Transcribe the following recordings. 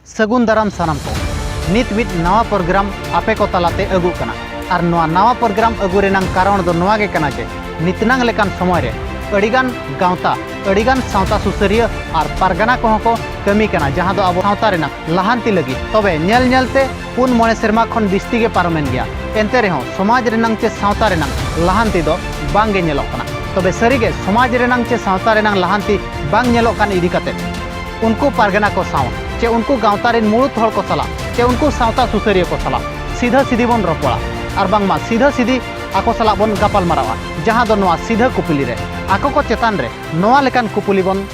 सगुन दाराम सानाम को नित मिट नवा प्रोग्राम आपे को तलाते अगू कना और नवा प्रोग्राम अगू रेनांग कारण दो नवा गे कना जे नितनांग लेकान समय रे अड़ीगान गावता अड़ीगान सावता सुसरिया और पारगाना को कमी कना जहां दो अब सावता रेनांग लहांती लगी तबे नेल नेलते पुन मोणे सेरमा खन बिस्ती गे पारमेन गया एंते रेहों समाज रेनांग चे सावता रेनांग लहांती दो बांगे नेलोक कना तबे सरीगे समाज रेनांग चे सावता रेनांग लहांती बांग नेलोक कान इदी कते उनको पारगाना को साव चे उनको गावता रेन मुळुत हर को सला चे उनको सावता सुसरिया को सला सीधा सीधी बन रपड़ा और बांगमा सीधा सीधी आको सला बन गापाल मारावा जहां दो नवा सीधा कुपुली रे आको को चेतान रे नवा लेकान कुपुली बन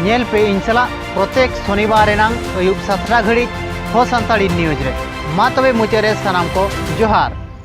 नेल पे इंचला प्रत्येक शनिवार अयुब 17 घड़ी हो संताड़ी न्यूज रे मा तबे मुचारे सनाम को जोहार।